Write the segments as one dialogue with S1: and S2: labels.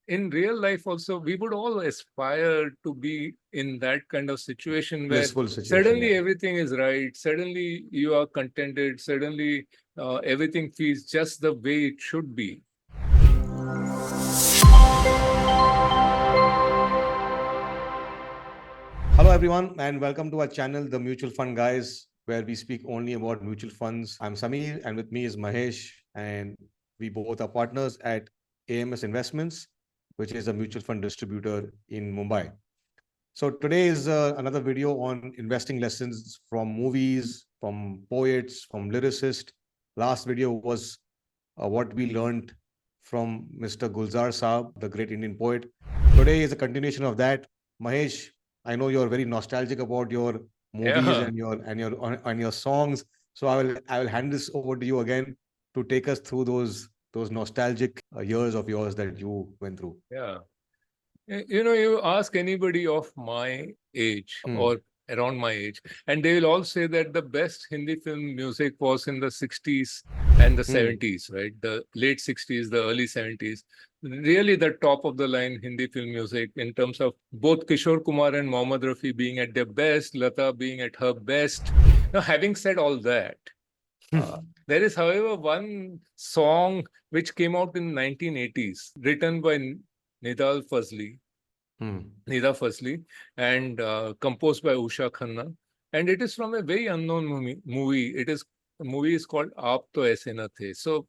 S1: in real life also, we would all aspire to be in that kind of situation where
S2: Blissful situation.
S1: suddenly everything is right, suddenly you are contented, suddenly everything feels just the way it should be.
S2: Hello, everyone, and welcome to our channel, The Mutual Fund Guys, where we speak only about mutual funds. I'm Samir, and with me is Mahesh, and we both are partners at AMS Investments, which is a mutual fund distributor in Mumbai. So today is another video on investing lessons from movies, from poets, from lyricists. Last video was what we learned from Mr. Gulzar Saab, the great Indian poet. Today is a continuation of that. Mahesh, I know you're very nostalgic about your movies
S1: Yeah.
S2: and your songs. So I will hand this over to you again to take us through those nostalgic years of yours that you went through.
S1: Yeah. You ask anybody of my age or around my age, and they will all say that the best Hindi film music was in the 60s and the 70s, right? The late 60s, the early 70s. Really the top of the line Hindi film music in terms of both Kishore Kumar and Mohammad Rafi being at their best, Lata being at her best. Now, having said all that, there is, however, one song which came out in 1980s, written by Nidal Fazli, Nida Fazli, and composed by Usha Khanna. And it is from a very unknown movie. The movie is called Aap To Aise Na The. So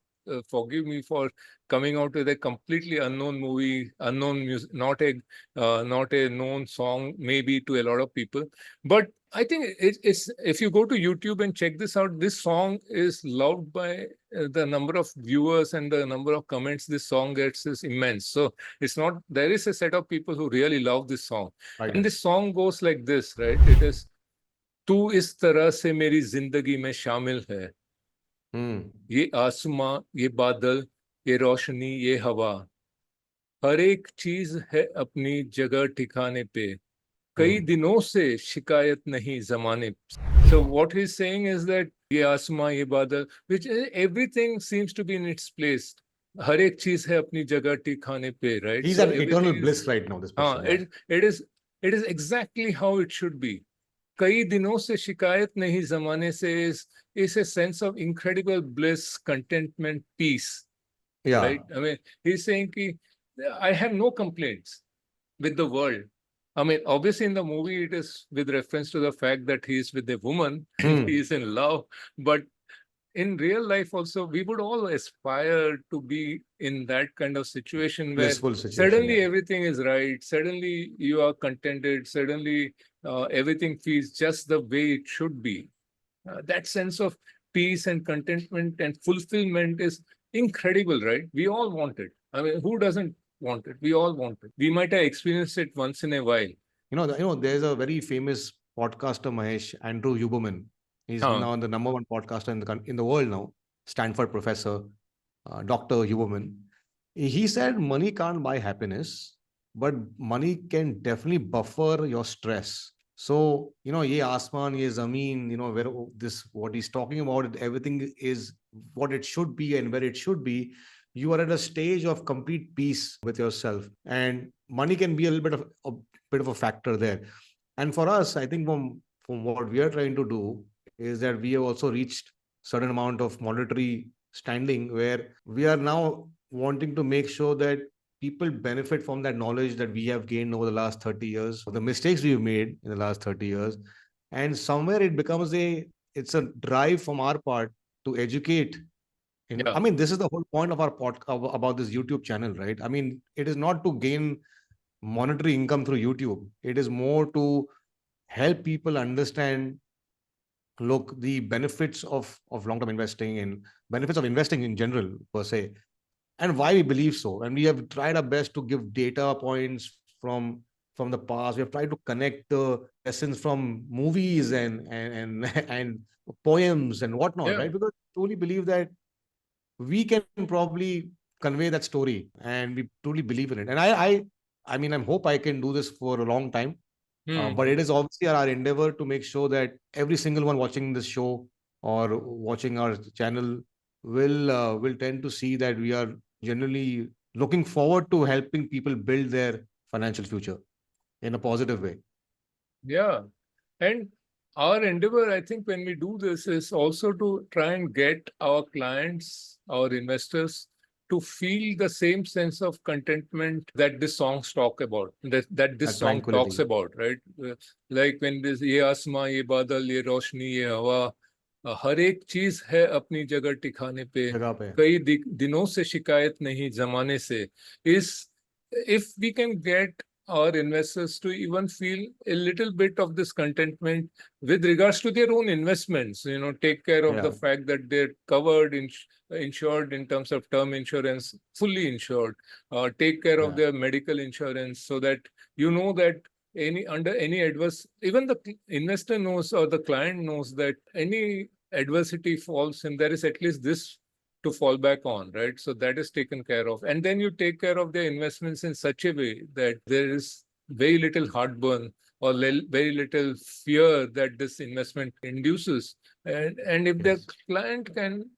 S1: forgive me for coming out with a completely unknown movie, unknown music, not a known song maybe to a lot of people. But I think it's if you go to YouTube and check this out, this song is loved by the number of viewers and the number of comments this song gets is immense. So it's not, there is a set of people who really love this song.
S2: Right.
S1: And this song goes like this, right? It is, तू इस तरह से मेरी जिंदगी में शामिल है, ये आसमां, ये बादल, ये रोशनी, ये हवा, हर एक चीज है अपनी जगह ठिकाने पे, कई दिनों से शिकायत नहीं जमाने. So what he's saying is that ये आसमां, ये बादल, which everything seems to be in its place. हर एक चीज है अपनी जगह ठिकाने पे, right?
S2: He's
S1: So
S2: at eternal bliss right now, this person.
S1: It is exactly how it should be. कई दिनों से शिकायत नहीं जमाने से is a sense of incredible bliss, contentment, peace.
S2: Yeah.
S1: Right? I mean, he's saying कि I have no complaints with the world. I mean, obviously in the movie it is with reference to the fact that he is with a woman and he is in love. But in real life also, we would all aspire to be in that kind of situation where suddenly everything is right, suddenly you are contented, suddenly everything feels just the way it should be. That sense of peace and contentment and fulfillment is incredible, right? We all want it. I mean, who doesn't want it? We all want it. We might have experienced it once in a while.
S2: There's a very famous podcaster, Mahesh, Andrew Huberman. He's now the number one podcaster in the world now, Stanford professor, Dr. Huberman. He said money can't buy happiness, but money can definitely buffer your stress. So, ye asman, ye zameen, where what he's talking about, everything is what it should be and where it should be. You are at a stage of complete peace with yourself, and money can be a little bit of a factor there. And for us, I think from what we are trying to do is that we have also reached certain amount of monetary standing where we are now wanting to make sure that people benefit from that knowledge that we have gained over the last 30 years, the mistakes we've made in the last 30 years. And somewhere it becomes it's a drive from our part to educate. I mean, this is the whole point of our podcast about this YouTube channel, right? I mean, it is not to gain monetary income through YouTube. It is more to help people understand, look, the benefits of long-term investing and benefits of investing in general per se, and why we believe so. And we have tried our best to give data points from the past. We have tried to connect the lessons from movies and and poems and whatnot, right? Because I truly believe that we can probably convey that story, and we truly believe in it. And I mean, I hope I can do this for a long time. But it is obviously our endeavor to make sure that every single one watching this show or watching our channel will tend to see that we are generally looking forward to helping people build their financial future in a positive way.
S1: Yeah. And our endeavor, I think, when we do this is also to try and get our clients, our investors, to feel the same sense of contentment that this songs talk about, that this
S2: That
S1: song talks
S2: tranquility.
S1: about, right? Like when this ye asma, ye badal, ye roshni, ye hawa, हर एक चीज है अपनी जगह टिकाने पे,
S2: जगह पे.
S1: कई दिनों से शिकायत नहीं जमाने से. is If we can get our investors to even feel a little bit of this contentment with regards to their own investments, take care of the
S2: Yeah.
S1: fact that they're covered, insured in terms of term insurance, fully insured, take care of
S2: Yeah.
S1: their medical insurance, so that that under any adverse, even the investor knows or the client knows that any adversity falls and there is at least this to fall back on, right? So that is taken care of. And then you take care of their investments in such a way that there is very little heartburn or very little fear that this investment induces. And if the
S2: Yes.
S1: client can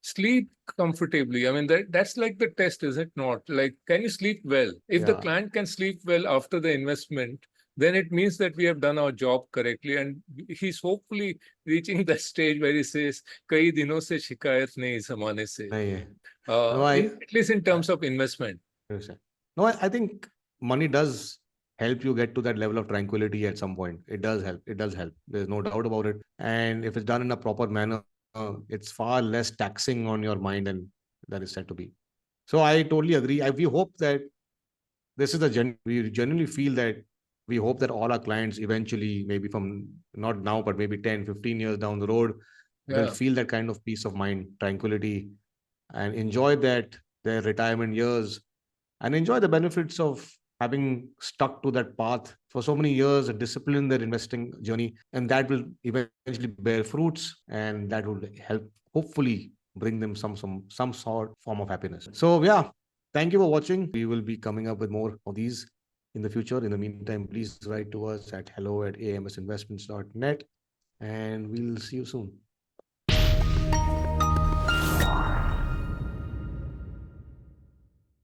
S1: sleep comfortably, I mean, that's like the test, is it not? Like, can you sleep well? If the
S2: Yeah.
S1: client can sleep well after the investment, then it means that we have done our job correctly. And he's hopefully reaching that stage where he says, कई दिनों से शिकायत नहीं इस जमाने से.
S2: नहीं है. No,
S1: At least in
S2: I
S1: terms of investment.
S2: understand. No, I think money does help you get to that level of tranquility at some point. It does help. It does help. There's no doubt about it. And if it's done in a proper manner, it's far less taxing on your mind and that is said to be. So I totally agree. We hope that this is we genuinely feel that we hope that all our clients eventually, maybe from not now, but maybe 10, 15 years down the road, will
S1: Yeah.
S2: feel that kind of peace of mind, tranquility, and enjoy their retirement years and enjoy the benefits of having stuck to that path for so many years and discipline their investing journey. And that will eventually bear fruits and that will help hopefully bring them some sort form of happiness. So yeah, thank you for watching. We will be coming up with more of these in the future. In the meantime, please write to us at hello@amsinvestments.net and we'll see you soon.